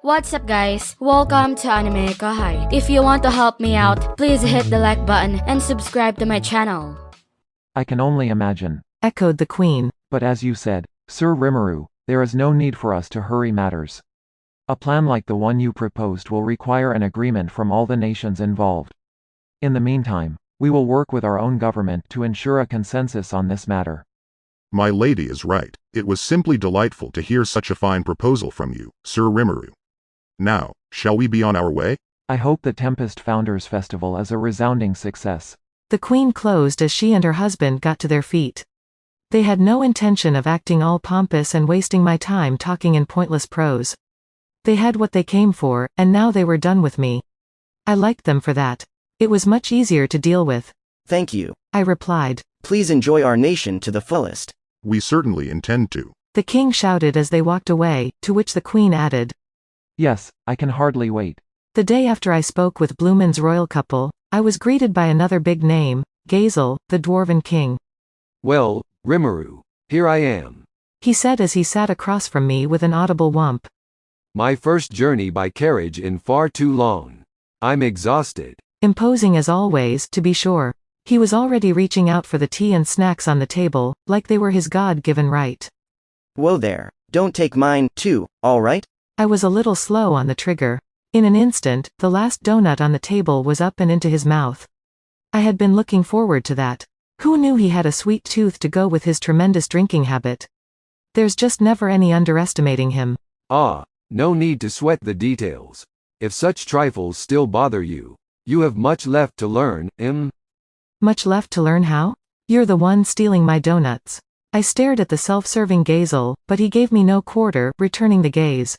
What's up guys, welcome to AnimeKouhai. If you want to help me out, please hit the like button and subscribe to my channel. I can only imagine, echoed the queen. But as you said, Sir Rimuru, there is no need for us to hurry matters. A plan like the one you proposed will require an agreement from all the nations involved. In the meantime, we will work with our own government to ensure a consensus on this matter. My lady is right. It was simply delightful to hear such a fine proposal from you, Sir Rimuru. Now, shall we be on our way? I hope the Tempest Founders Festival is a resounding success. The queen closed as she and her husband got to their feet. They had no intention of acting all pompous and wasting my time talking in pointless prose. They had what they came for, and now they were done with me. I liked them for that. It was much easier to deal with. Thank you, I replied. Please enjoy our nation to the fullest. We certainly intend to. The king shouted as they walked away, to which the queen added. Yes, I can hardly wait. The day after I spoke with Blumen's royal couple, I was greeted by another big name, Gazel, the dwarven king. Well, Rimuru, here I am. He said as he sat across from me with an audible whump. My first journey by carriage in far too long. I'm exhausted. Imposing as always, to be sure. He was already reaching out for the tea and snacks on the table, like they were his God-given right. Whoa there, don't take mine, too, alright? I was a little slow on the trigger. In an instant, the last donut on the table was up and into his mouth. I had been looking forward to that. Who knew he had a sweet tooth to go with his tremendous drinking habit? There's just never any underestimating him. No need to sweat the details. If such trifles still bother you, you have much left to learn, Much left to learn how? You're the one stealing my donuts. I stared at the self-serving Gazel, but he gave me no quarter, returning the gaze.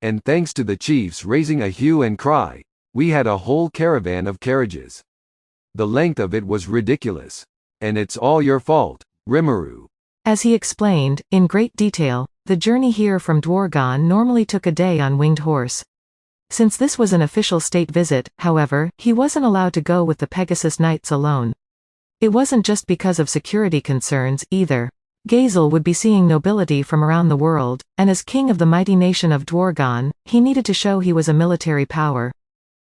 And thanks to the chiefs raising a hue and cry, we had a whole caravan of carriages. The length of it was ridiculous. And it's all your fault, Rimuru. As he explained, in great detail, the journey here from Dwargon normally took a day on winged horse. Since this was an official state visit, however, he wasn't allowed to go with the Pegasus Knights alone. It wasn't just because of security concerns, either. Gazel would be seeing nobility from around the world, and as king of the mighty nation of Dwargon, he needed to show he was a military power.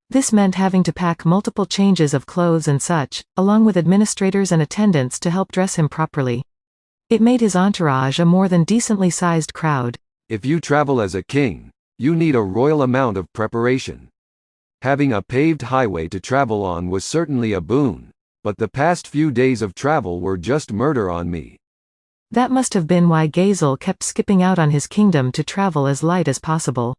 This meant having to pack multiple changes of clothes and such, along with administrators and attendants to help dress him properly. It made his entourage a more than decently sized crowd. If you travel as a king, you need a royal amount of preparation. Having a paved highway to travel on was certainly a boon, but the past few days of travel were just murder on me. That must have been why Gazel kept skipping out on his kingdom to travel as light as possible.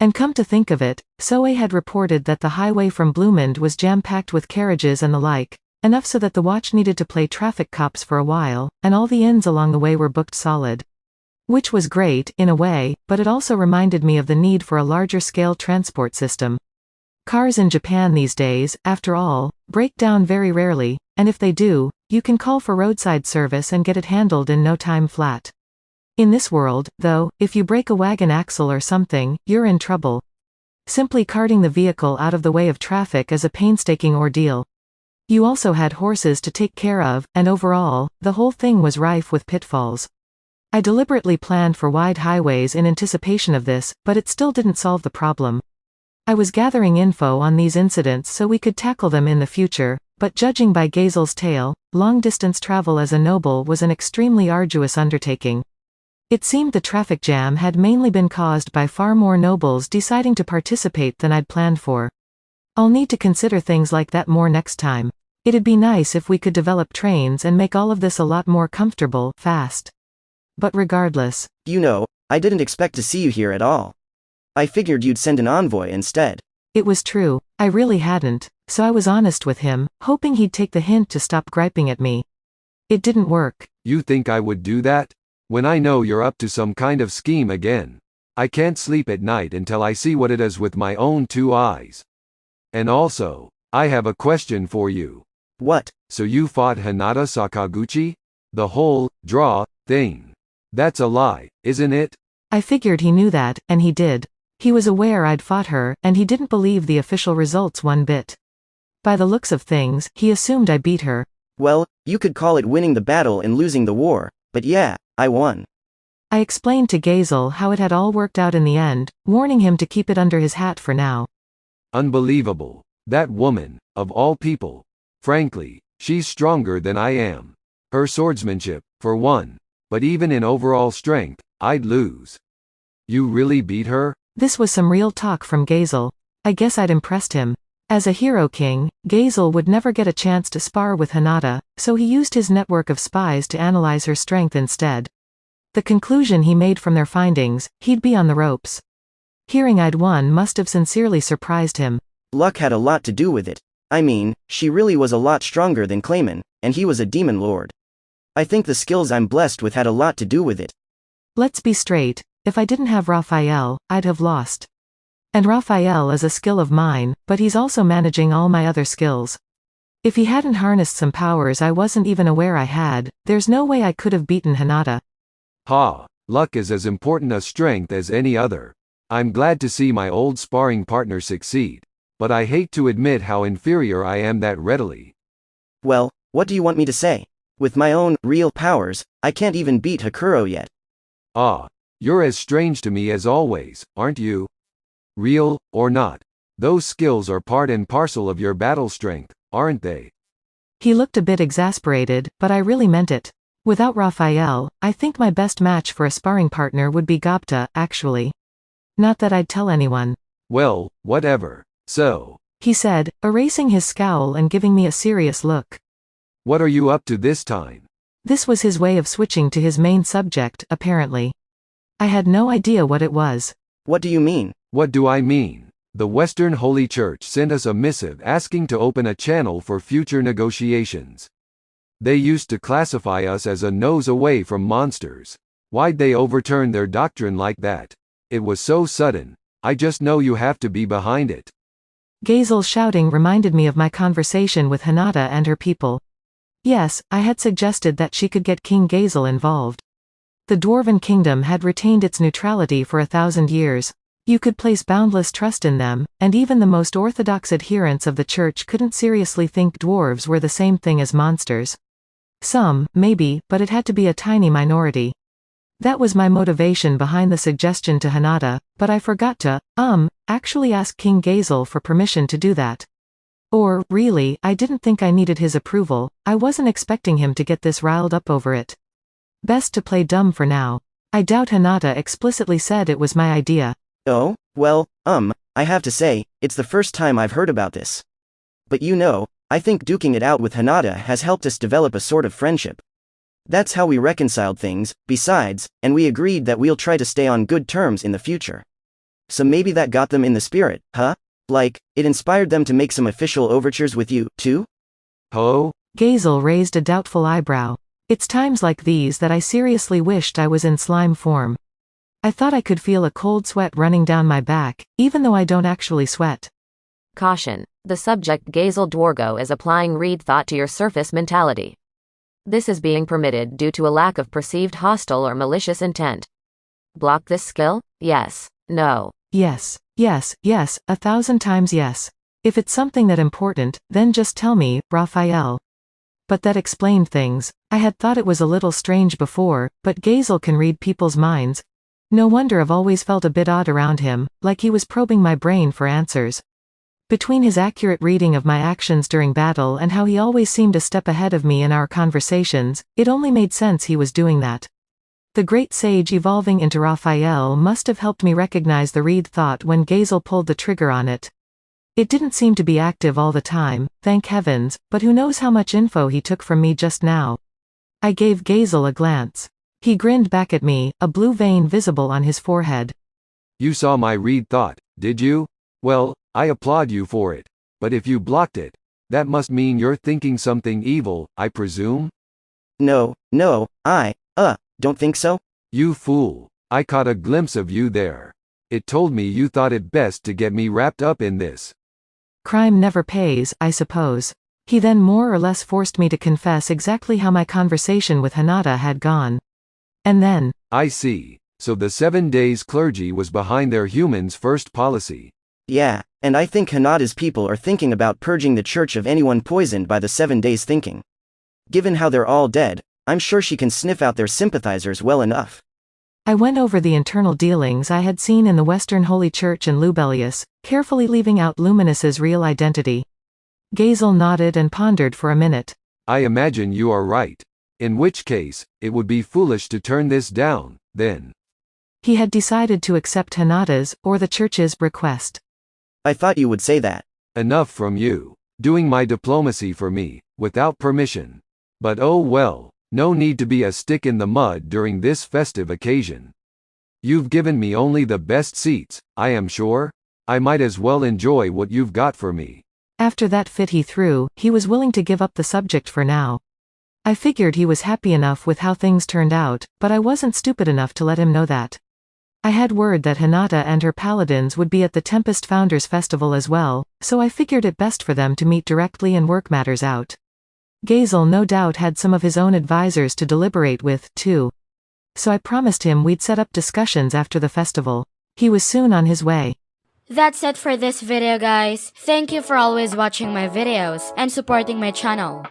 And come to think of it, Soe had reported that the highway from Blumend was jam-packed with carriages and the like, enough so that the watch needed to play traffic cops for a while, and all the inns along the way were booked solid. Which was great, in a way, but it also reminded me of the need for a larger-scale transport system. Cars in Japan these days, after all, break down very rarely, and if they do, you can call for roadside service and get it handled in no time flat. In this world, though, if you break a wagon axle or something, you're in trouble. Simply carting the vehicle out of the way of traffic is a painstaking ordeal. You also had horses to take care of, and overall, the whole thing was rife with pitfalls. I deliberately planned for wide highways in anticipation of this, but it still didn't solve the problem. I was gathering info on these incidents so we could tackle them in the future, but judging by Gazel's tale, long-distance travel as a noble was an extremely arduous undertaking. It seemed the traffic jam had mainly been caused by far more nobles deciding to participate than I'd planned for. I'll need to consider things like that more next time. It'd be nice if we could develop trains and make all of this a lot more comfortable, fast. But regardless. You know, I didn't expect to see you here at all. I figured you'd send an envoy instead. It was true, I really hadn't, so I was honest with him, hoping he'd take the hint to stop griping at me. It didn't work. You think I would do that? When I know you're up to some kind of scheme again. I can't sleep at night until I see what it is with my own two eyes. And also, I have a question for you. What? So you fought Hinata Sakaguchi? The whole draw thing. That's a lie, isn't it? I figured he knew that, and he did. He was aware I'd fought her, and he didn't believe the official results one bit. By the looks of things, he assumed I beat her. Well, you could call it winning the battle and losing the war, but yeah, I won. I explained to Gazel how it had all worked out in the end, warning him to keep it under his hat for now. Unbelievable. That woman, of all people. Frankly, she's stronger than I am. Her swordsmanship, for one. But even in overall strength, I'd lose. You really beat her? This was some real talk from Gazel. I guess I'd impressed him. As a hero king, Gazel would never get a chance to spar with Hinata, so he used his network of spies to analyze her strength instead. The conclusion he made from their findings, he'd be on the ropes. Hearing I'd won must have sincerely surprised him. Luck had a lot to do with it. I mean, she really was a lot stronger than Clayman, and he was a demon lord. I think the skills I'm blessed with had a lot to do with it. Let's be straight, if I didn't have Raphael, I'd have lost. And Raphael is a skill of mine, but he's also managing all my other skills. If he hadn't harnessed some powers I wasn't even aware I had, there's no way I could have beaten Hinata. Ha, luck is as important a strength as any other. I'm glad to see my old sparring partner succeed, but I hate to admit how inferior I am that readily. Well, what do you want me to say? With my own, real powers, I can't even beat Hakuro yet. Ah, you're as strange to me as always, aren't you? Real, or not, those skills are part and parcel of your battle strength, aren't they? He looked a bit exasperated, but I really meant it. Without Raphael, I think my best match for a sparring partner would be Datta, actually. Not that I'd tell anyone. Well, whatever. So, he said, erasing his scowl and giving me a serious look. What are you up to this time? This was his way of switching to his main subject, apparently. I had no idea what it was. What do you mean? What do I mean? The Western Holy Church sent us a missive asking to open a channel for future negotiations. They used to classify us as a nose away from monsters. Why'd they overturn their doctrine like that? It was so sudden. I just know you have to be behind it. Gazel's shouting reminded me of my conversation with Hinata and her people. Yes, I had suggested that she could get King Gazel involved. The Dwarven Kingdom had retained its neutrality for 1,000 years. You could place boundless trust in them, and even the most orthodox adherents of the church couldn't seriously think dwarves were the same thing as monsters. Some, maybe, but it had to be a tiny minority. That was my motivation behind the suggestion to Hinata, but I forgot to, actually ask King Gazel for permission to do that. Or, really, I didn't think I needed his approval. I wasn't expecting him to get this riled up over it. Best to play dumb for now. I doubt Hinata explicitly said it was my idea. Oh, well, I have to say, it's the first time I've heard about this. But you know, I think duking it out with Hinata has helped us develop a sort of friendship. That's how we reconciled things, besides, and we agreed that we'll try to stay on good terms in the future. So maybe that got them in the spirit, huh? Like, it inspired them to make some official overtures with you, too? Oh? Gazel raised a doubtful eyebrow. It's times like these that I seriously wished I was in slime form. I thought I could feel a cold sweat running down my back, even though I don't actually sweat. Caution. The subject Gazel Dwargo is applying read thought to your surface mentality. This is being permitted due to a lack of perceived hostile or malicious intent. Block this skill? Yes. No. Yes. Yes, yes, 1,000 times yes. If it's something that important, then just tell me, Raphael. But that explained things. I had thought it was a little strange before, but Gazel can read people's minds. No wonder I've always felt a bit odd around him, like he was probing my brain for answers. Between his accurate reading of my actions during battle and how he always seemed a step ahead of me in our conversations, it only made sense he was doing that. The great sage evolving into Raphael must have helped me recognize the read thought when Gazel pulled the trigger on it. It didn't seem to be active all the time, thank heavens, but who knows how much info he took from me just now. I gave Gazel a glance. He grinned back at me, a blue vein visible on his forehead. You saw my read thought, did you? Well, I applaud you for it. But if you blocked it, that must mean you're thinking something evil, I presume? No, I don't think so. You fool. I caught a glimpse of you there. It told me you thought it best to get me wrapped up in this. Crime never pays, I suppose. He then more or less forced me to confess exactly how my conversation with Hinata had gone. And then, I see. So the 7 days clergy was behind their humans first policy. Yeah, and I think Hinata's people are thinking about purging the church of anyone poisoned by the 7 days thinking. Given how they're all dead, I'm sure she can sniff out their sympathizers well enough. I went over the internal dealings I had seen in the Western Holy Church and Lubelius, carefully leaving out Luminous's real identity. Gazel nodded and pondered for a minute. I imagine you are right. In which case, it would be foolish to turn this down, then. He had decided to accept Hinata's, or the church's, request. I thought you would say that. Enough from you. Doing my diplomacy for me, without permission. But oh well, no need to be a stick in the mud during this festive occasion. You've given me only the best seats, I am sure. I might as well enjoy what you've got for me. After that fit he threw, he was willing to give up the subject for now. I figured he was happy enough with how things turned out, but I wasn't stupid enough to let him know that. I had word that Hinata and her paladins would be at the Tempest Founders Festival as well, so I figured it best for them to meet directly and work matters out. Gazel no doubt had some of his own advisors to deliberate with, too. So I promised him we'd set up discussions after the festival. He was soon on his way. That's it for this video, guys. Thank you for always watching my videos and supporting my channel.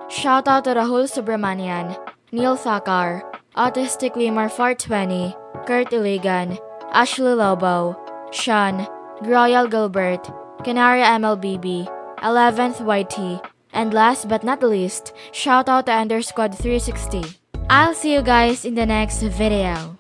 Shoutout to Rahul Subramanian, Neil Thakar, Autistic Lemur 420, Kurt Iligan, Ashley Lobo, Sean, Groyal Gilbert, Canaria MLBB, 11th YT, and last but not least, shoutout to Undersquad 360. I'll see you guys in the next video.